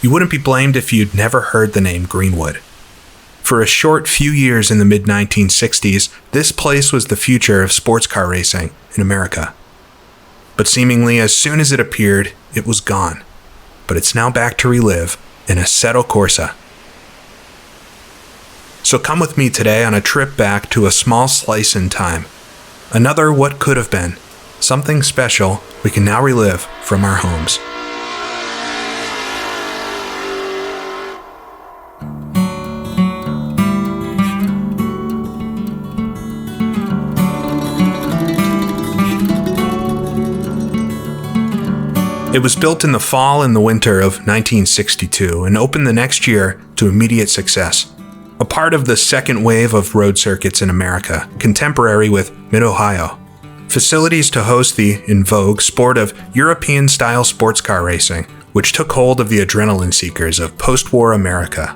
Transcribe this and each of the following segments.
You wouldn't be blamed if you'd never heard the name Greenwood. For a short few years in the mid-1960s, this place was the future of sports car racing in America. But seemingly as soon as it appeared, it was gone. But it's now back to relive in Assetto Corsa. So come with me today on a trip back to a small slice in time. Another what could have been. Something special we can now relive from our homes. It was built in the fall and the winter of 1962 and opened the next year to immediate success. A part of the second wave of road circuits in America, contemporary with Mid-Ohio. Facilities to host the, in vogue, sport of European-style sports car racing, which took hold of the adrenaline seekers of post-war America.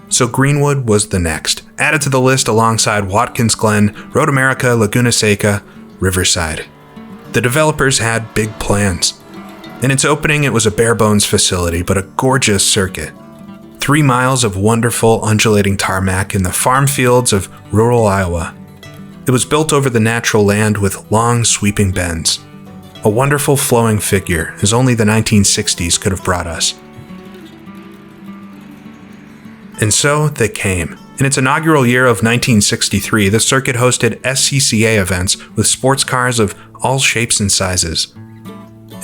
So Greenwood was the next, added to the list alongside Watkins Glen, Road America, Laguna Seca, Riverside. The developers had big plans. In its opening, it was a bare-bones facility, but a gorgeous circuit. 3 miles of wonderful undulating tarmac in the farm fields of rural Iowa. It was built over the natural land with long, sweeping bends. A wonderful flowing figure, as only the 1960s could have brought us. And so they came. In its inaugural year of 1963, the circuit hosted SCCA events with sports cars of all shapes and sizes.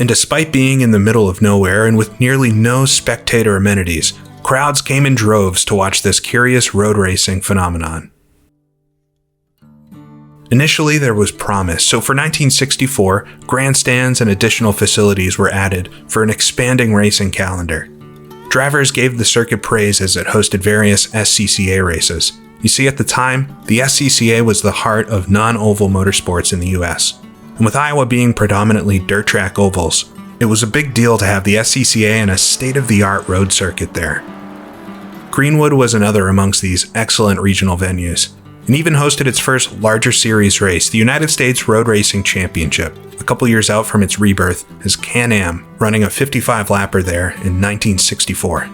And despite being in the middle of nowhere and with nearly no spectator amenities, crowds came in droves to watch this curious road racing phenomenon. Initially, there was promise, so for 1964, grandstands and additional facilities were added for an expanding racing calendar. Drivers gave the circuit praise as it hosted various SCCA races. You see, at the time, the SCCA was the heart of non-oval motorsports in the US. And with Iowa being predominantly dirt track ovals, it was a big deal to have the SCCA and a state-of-the-art road circuit there. Greenwood was another amongst these excellent regional venues, and even hosted its first larger series race, the United States Road Racing Championship, a couple years out from its rebirth as Can-Am, running a 55-lapper there in 1964.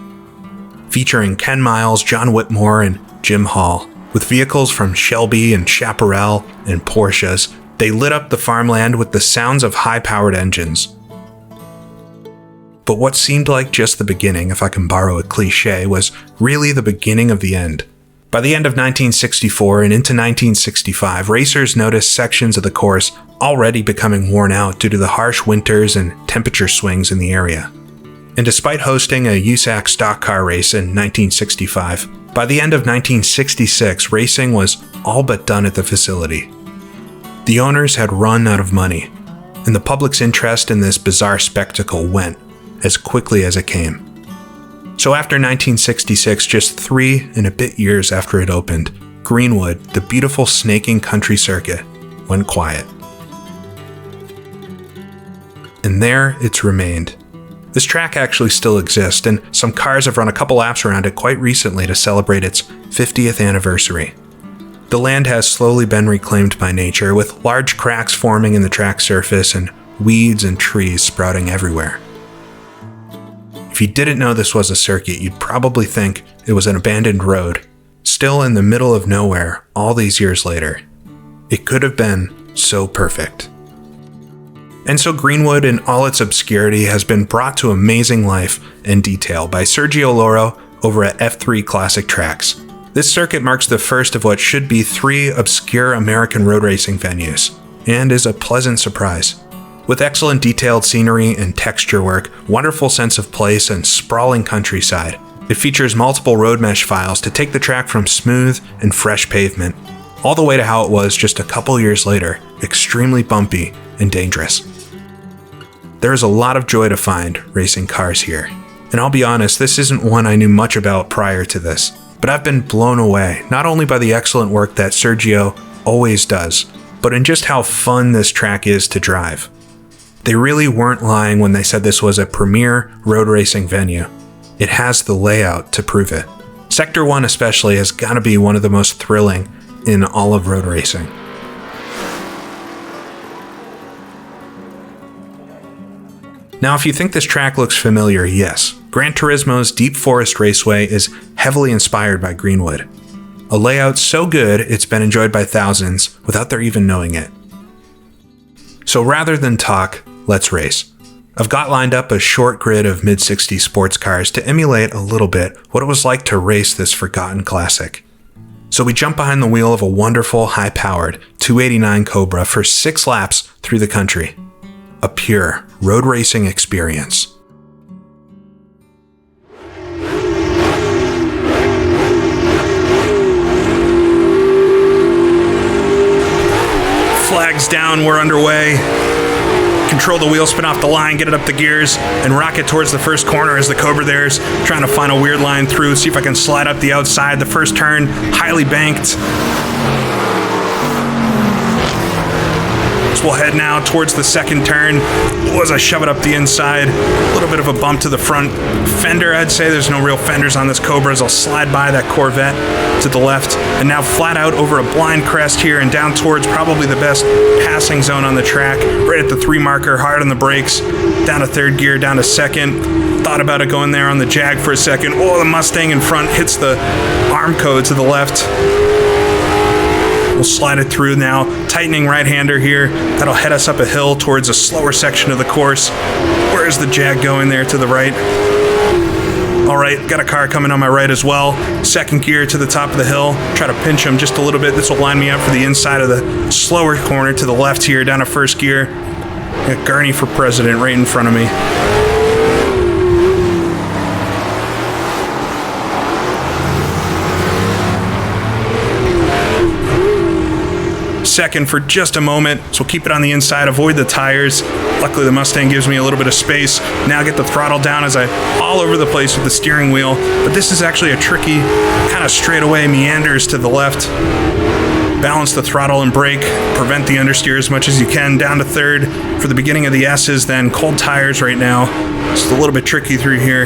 Featuring Ken Miles, John Whitmore, and Jim Hall, with vehicles from Shelby and Chaparral and Porsches, they lit up the farmland with the sounds of high-powered engines. But what seemed like just the beginning, if I can borrow a cliche, was really the beginning of the end. By the end of 1964 and into 1965, racers noticed sections of the course already becoming worn out due to the harsh winters and temperature swings in the area. And despite hosting a USAC stock car race in 1965, by the end of 1966, racing was all but done at the facility. The owners had run out of money, and the public's interest in this bizarre spectacle went as quickly as it came. So after 1966, just 3 and a bit years after it opened, Greenwood, the beautiful snaking country circuit, went quiet. And there it's remained. This track actually still exists, and some cars have run a couple laps around it quite recently to celebrate its 50th anniversary. The land has slowly been reclaimed by nature, with large cracks forming in the track surface and weeds and trees sprouting everywhere. If you didn't know this was a circuit, you'd probably think it was an abandoned road, still in the middle of nowhere all these years later. It could have been so perfect. And so Greenwood, in all its obscurity, has been brought to amazing life and detail by Sergio Loro over at F3 Classic Tracks. This circuit marks the first of what should be 3 obscure American road racing venues, and is a pleasant surprise. With excellent detailed scenery and texture work, wonderful sense of place, and sprawling countryside, it features multiple road mesh files to take the track from smooth and fresh pavement, all the way to how it was just a couple years later, extremely bumpy and dangerous. There is a lot of joy to find racing cars here, and I'll be honest, this isn't one I knew much about prior to this. But I've been blown away, not only by the excellent work that Sergio always does, but in just how fun this track is to drive. They really weren't lying when they said this was a premier road racing venue. It has the layout to prove it. Sector 1 especially has got to be one of the most thrilling in all of road racing. Now, if you think this track looks familiar, yes, Gran Turismo's Deep Forest Raceway is heavily inspired by Greenwood. A layout so good it's been enjoyed by thousands without their even knowing it. So rather than talk, let's race. I've got lined up a short grid of mid-60s sports cars to emulate a little bit what it was like to race this forgotten classic. So we jump behind the wheel of a wonderful, high-powered 289 Cobra for 6 laps through the country. A pure road racing experience. Flags down, we're underway. Control the wheel, spin off the line, get it up the gears, and rock it towards the first corner as the Cobra there's trying to find a weird line through, see if I can slide up the outside. The first turn, highly banked. So we'll head now towards the second turn. As I shove it up the inside, a little bit of a bump to the front fender, I'd say. There's no real fenders on this Cobra as I'll slide by that Corvette to the left, and now flat out over a blind crest here and down towards probably the best passing zone on the track, right at the 3 marker, hard on the brakes, down to third gear, down to second. Thought about it going there on the Jag for a second. Oh, the Mustang in front hits the arm code to the left. We'll slide it through now, tightening right-hander here. That'll head us up a hill towards a slower section of the course. Where's the Jag going there to the right? All right, got a car coming on my right as well. Second gear to the top of the hill. Try to pinch him just a little bit. This will line me up for the inside of the slower corner to the left here, down to first gear. Got Gurney for president right in front of me. Second for just a moment, so we'll keep it on the inside, avoid the tires. Luckily the Mustang gives me a little bit of space. Now get the throttle down as I all over the place with the steering wheel, but this is actually a tricky kind of straightaway meanders to the left. Balance the throttle and brake, prevent the understeer as much as you can. Down to third for the beginning of the S's, then cold tires right now. It's a little bit tricky through here.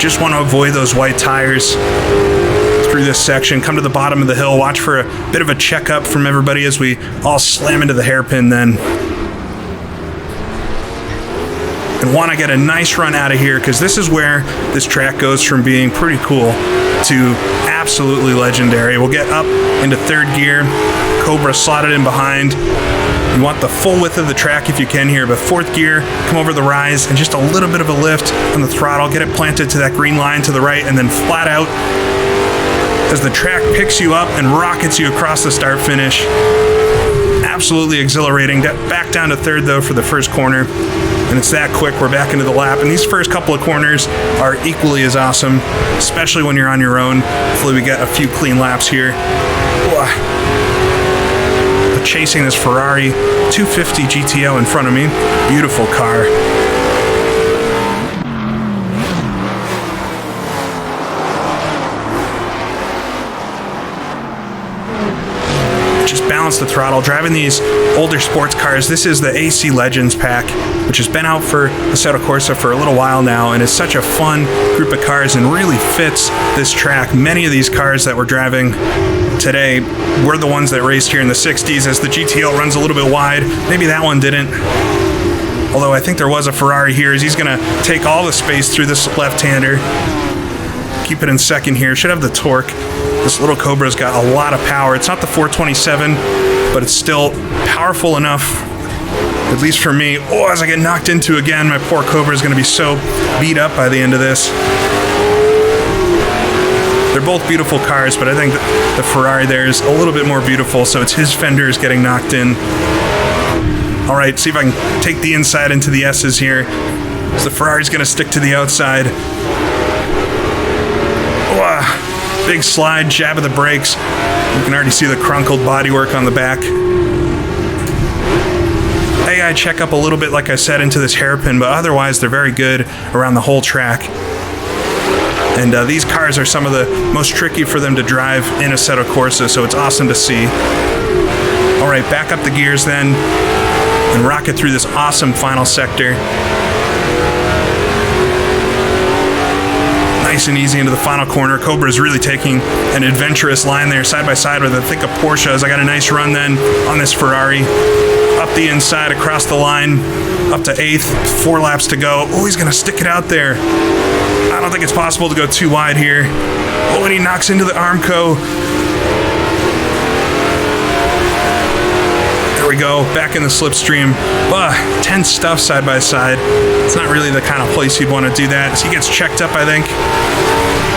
Just want to avoid those white tires through this section. Come to the bottom of the hill, watch for a bit of a checkup from everybody as we all slam into the hairpin then. And want to get a nice run out of here because this is where this track goes from being pretty cool to absolutely legendary. We'll get up into third gear, Cobra slotted in behind. You want the full width of the track if you can here, but fourth gear, come over the rise and just a little bit of a lift on the throttle, get it planted to that green line to the right, and then flat out as the track picks you up and rockets you across the start finish. Absolutely exhilarating. Back down to third though for the first corner, and it's that quick, we're back into the lap. And these first couple of corners are equally as awesome, especially when you're on your own. Hopefully we get a few clean laps here. But chasing this Ferrari 250 GTO in front of me. Beautiful car. The throttle, driving these older sports cars. This is the AC Legends pack, which has been out for Assetto Corsa for a little while now, and it's such a fun group of cars and really fits this track. Many of these cars that we're driving today were the ones that raced here in the 60s. As the GTO runs a little bit wide, maybe that one didn't, although I think there was a Ferrari here as he's gonna take all the space through this left-hander. Keep it in second here, should have the torque. This little Cobra's got a lot of power. It's not the 427, but it's still powerful enough, at least for me. Oh, as I get knocked into again, my poor Cobra is going to be so beat up by the end of this. They're both beautiful cars, but I think the Ferrari there is a little bit more beautiful, so it's his fenders getting knocked in. All right, see if I can take the inside into the S's here. So the Ferrari's going to stick to the outside. Big slide, jab of the brakes. You can already see the crunkled bodywork on the back. AI check up a little bit, like I said, into this hairpin, but otherwise they're very good around the whole track. And these cars are some of the most tricky for them to drive in Assetto Corsa, so it's awesome to see. All right, back up the gears then, and rocket through this awesome final sector. Nice and easy into the final corner. Cobra is really taking an adventurous line there, side by side with, I think, a Porsche. As I got a nice run then on this Ferrari. Up the inside, across the line, up to 8th, 4 laps to go. Oh, he's going to stick it out there. I don't think it's possible to go too wide here. Oh, and he knocks into the Armco. There we go, back in the slipstream. Tense stuff side by side. It's not really the kind of place you'd want to do that. As he gets checked up, I think,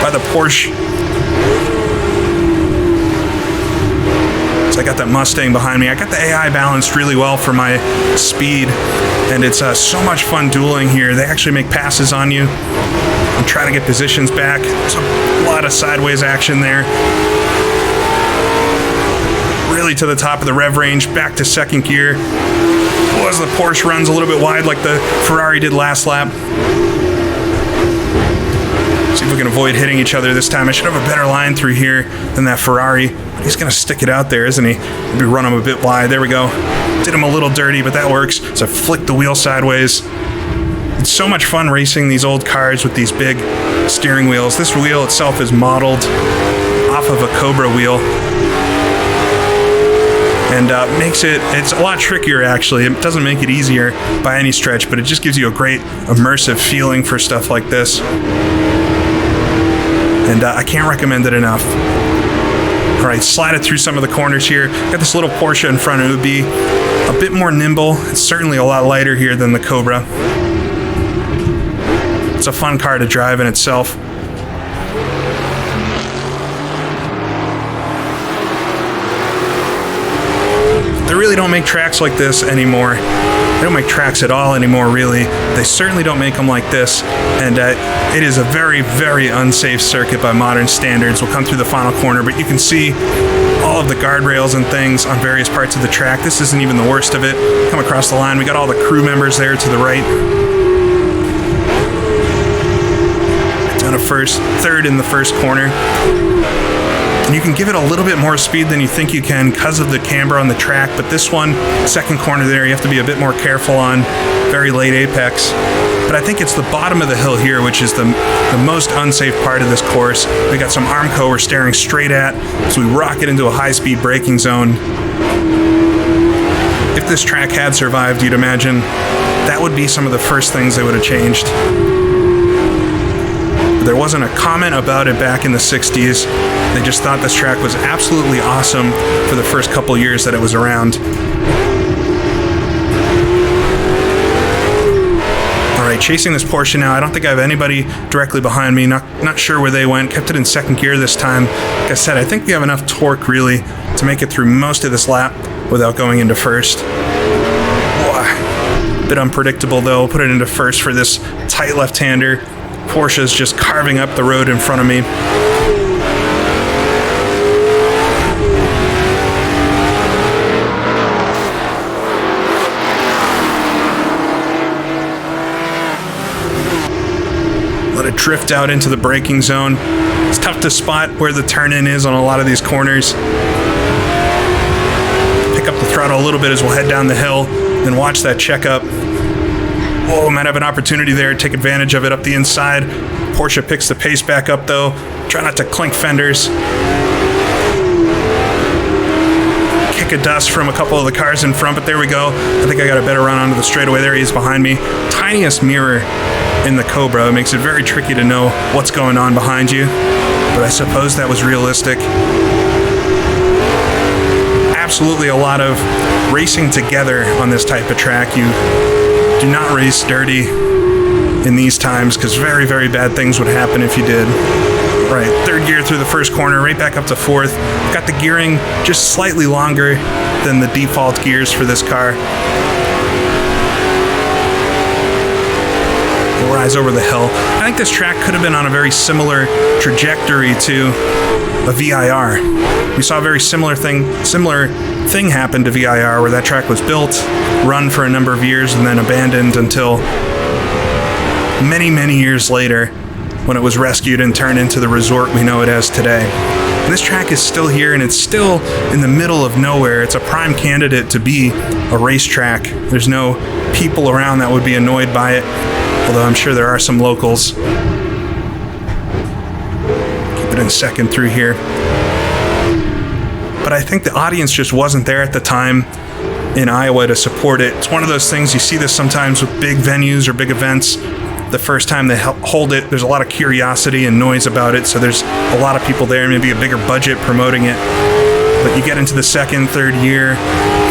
by the Porsche. So I got that Mustang behind me. I got the AI balanced really well for my speed, and it's so much fun dueling here. They actually make passes on you and try to get positions back. There's a lot of sideways action there. Really to the top of the rev range, back to second gear. As the Porsche runs a little bit wide like the Ferrari did last lap. See if we can avoid hitting each other this time. I should have a better line through here than that Ferrari. He's going to stick it out there, isn't he? Maybe run him a bit wide. There we go. Did him a little dirty, but that works. So I flicked the wheel sideways. It's so much fun racing these old cars with these big steering wheels. This wheel itself is modeled off of a Cobra wheel. And it's a lot trickier, actually. It doesn't make it easier by any stretch, but it just gives you a great immersive feeling for stuff like this. And I can't recommend it enough. All right, slide it through some of the corners here. Got this little Porsche in front. It would be a bit more nimble. It's certainly a lot lighter here than the Cobra. It's a fun car to drive in itself. They really don't make tracks like this anymore. They don't make tracks at all anymore, really. They certainly don't make them like this. And it is a very, very unsafe circuit by modern standards. We'll come through the final corner, but you can see all of the guardrails and things on various parts of the track. This isn't even the worst of it. Come across the line. We got all the crew members there to the right. Down to third in the first corner. And you can give it a little bit more speed than you think you can because of the camber on the track, but this one, second corner there, you have to be a bit more careful on. Very late apex. But I think it's the bottom of the hill here, which is the most unsafe part of this course. We got some Armco we're staring straight at, so we rocket into a high-speed braking zone. If this track had survived, you'd imagine that would be some of the first things they would have changed. There wasn't a comment about it back in the 60s. They just thought this track was absolutely awesome for the first couple years that it was around. All right, chasing this Porsche now. I don't think I have anybody directly behind me. Not sure where they went. Kept it in second gear this time. Like I said, I think we have enough torque, really, to make it through most of this lap without going into first. A bit unpredictable, though. We'll put it into first for this tight left-hander. Porsche's just carving up the road in front of me. Let it drift out into the braking zone. It's tough to spot where the turn-in is on a lot of these corners. Pick up the throttle a little bit as we'll head down the hill, then watch that checkup. Whoa, might have an opportunity there. Take advantage of it up the inside. Porsche picks the pace back up, though. Try not to clink fenders. Kick of dust from a couple of the cars in front, but there we go. I think I got a better run onto the straightaway. There he is behind me. Tiniest mirror in the Cobra. It makes it very tricky to know what's going on behind you, but I suppose that was realistic. Absolutely a lot of racing together on this type of track. You do not race dirty in these times because very, very bad things would happen if you did. Right, third gear through the first corner, right back up to fourth. Got the gearing just slightly longer than the default gears for this car. We'll rise over the hill. I think this track could have been on a very similar trajectory to a VIR. We saw a very similar thing happen to VIR, where that track was built, run for a number of years, and then abandoned until many, many years later when it was rescued and turned into the resort we know it as today. And this track is still here, and it's still in the middle of nowhere. It's a prime candidate to be a racetrack. There's no people around that would be annoyed by it, although I'm sure there are some locals. Keep it in second through here. But I think the audience just wasn't there at the time. in Iowa to support it. It's one of those things, you see this sometimes with big venues or big events. The first time they hold it, there's a lot of curiosity and noise about it, so there's a lot of people there, maybe a bigger budget promoting it. But you get into the second, third year,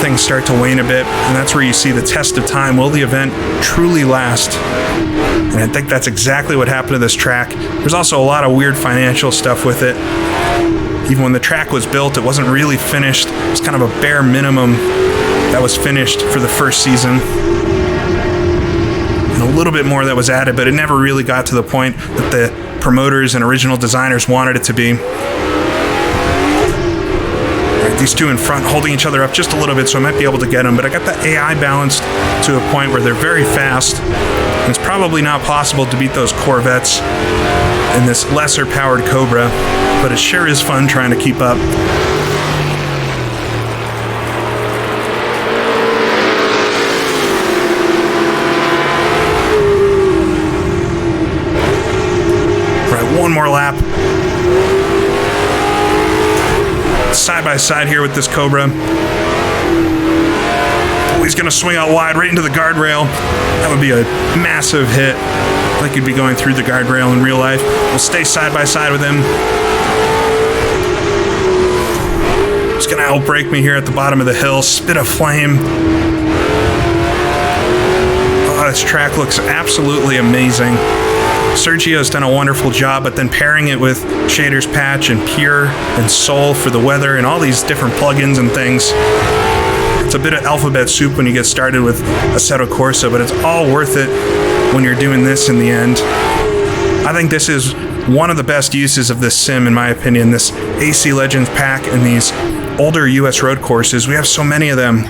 things start to wane a bit, and that's where you see the test of time. Will the event truly last? And I think that's exactly what happened to this track. There's also a lot of weird financial stuff with it. Even when the track was built, it wasn't really finished. It was kind of a bare minimum that was finished for the first season. And a little bit more that was added, but it never really got to the point that the promoters and original designers wanted it to be. These two in front holding each other up just a little bit, so I might be able to get them, but I got the AI balanced to a point where they're very fast. And it's probably not possible to beat those Corvettes in this lesser powered Cobra, but it sure is fun trying to keep up. All right, one more lap. Side by side here with this Cobra. Oh, he's gonna swing out wide right into the guardrail. That would be a massive hit. Like you'd be going through the guardrail in real life. We'll stay side by side with him. He's gonna outbrake me here at the bottom of the hill. Spit of flame. Oh, this track looks absolutely amazing. Sergio's done a wonderful job, but then pairing it with Shader's Patch and Pure and Soul for the weather and all these different plugins and things. It's a bit of alphabet soup when you get started with Assetto Corsa, but it's all worth it when you're doing this in the end. I think this is one of the best uses of this sim, in my opinion, this AC Legends pack and these older US road courses. We have so many of them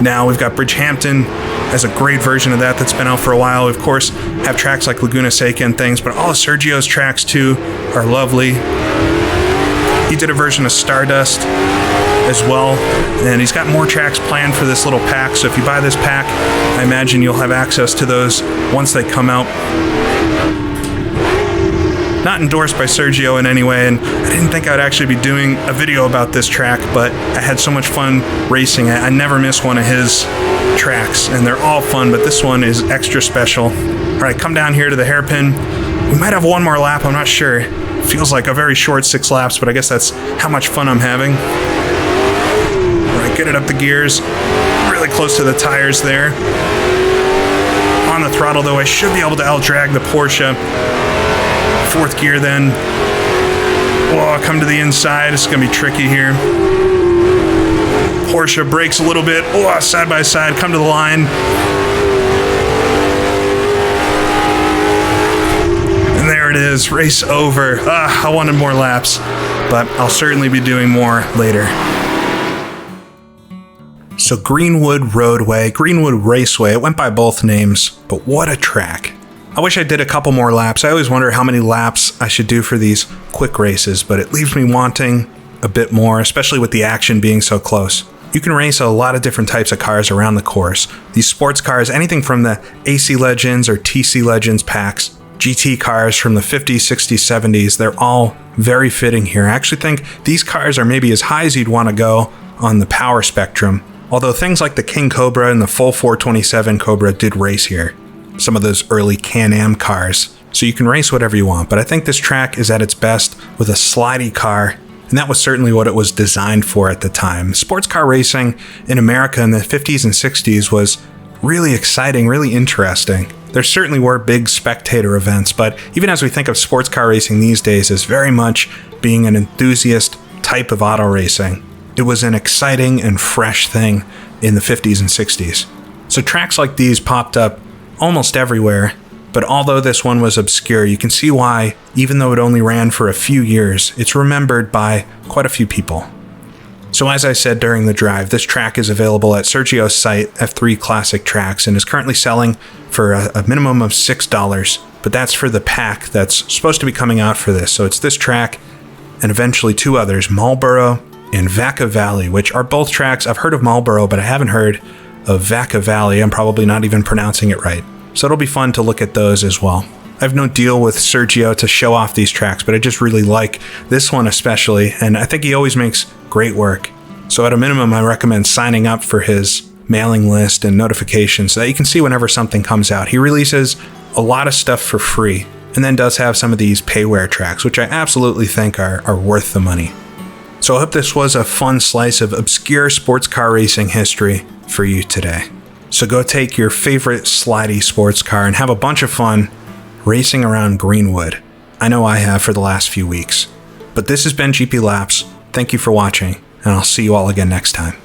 now. We've got Bridgehampton as a great version of that that's been out for a while. We, of course, have tracks like Laguna Seca and things, but all of Sergio's tracks, too, are lovely. He did a version of Stardust as well, and he's got more tracks planned for this little pack, so if you buy this pack, I imagine you'll have access to those once they come out. Not endorsed by Sergio in any way, and I didn't think I'd actually be doing a video about this track, but I had so much fun racing. I never miss one of his tracks, and they're all fun, but this one is extra special. All right, come down here to the hairpin. We might have one more lap, I'm not sure. Feels like a very short 6 laps, but I guess that's how much fun I'm having. All right, get it up the gears. Really close to the tires there. On the throttle, though, I should be able to out-drag the Porsche. 4th gear then. Whoa, come to the inside. It's going to be tricky here. Porsche brakes a little bit. Oh, side by side. Come to the line. And there it is. Race over. I wanted more laps, but I'll certainly be doing more later. So Greenwood Roadway, Greenwood Raceway. It went by both names, but what a track. I wish I did a couple more laps. I always wonder how many laps I should do for these quick races, but it leaves me wanting a bit more, especially with the action being so close. You can race a lot of different types of cars around the course. These sports cars, anything from the AC Legends or TC Legends packs, GT cars from the 50s, 60s, 70s, they're all very fitting here. I actually think these cars are maybe as high as you'd want to go on the power spectrum, although things like the King Cobra and the full 427 Cobra did race here. Some of those early Can-Am cars. So you can race whatever you want, but I think this track is at its best with a slidey car, and that was certainly what it was designed for at the time. Sports car racing in America in the 50s and 60s was really exciting, really interesting. There certainly were big spectator events, but even as we think of sports car racing these days as very much being an enthusiast type of auto racing, it was an exciting and fresh thing in the 50s and 60s. So tracks like these popped up almost everywhere, but although this one was obscure, you can see why, even though it only ran for a few years, it's remembered by quite a few people. So as I said during the drive, this track is available at Sergio's site, F3 Classic Tracks, and is currently selling for a minimum of $6, but that's for the pack that's supposed to be coming out for this. So it's this track, and eventually 2 others, Marlboro and Vaca Valley, which are both tracks. I've heard of Marlboro, but I haven't heard of Vaca Valley. I'm probably not even pronouncing it right. So it'll be fun to look at those as well. I have no deal with Sergio to show off these tracks, but I just really like this one especially, and I think he always makes great work. So at a minimum, I recommend signing up for his mailing list and notifications so that you can see whenever something comes out. He releases a lot of stuff for free and then does have some of these payware tracks, which I absolutely think are worth the money. So I hope this was a fun slice of obscure sports car racing history for you today. So go take your favorite slidey sports car and have a bunch of fun racing around Greenwood. I know I have for the last few weeks. But this has been GP Laps. Thank you for watching, and I'll see you all again next time.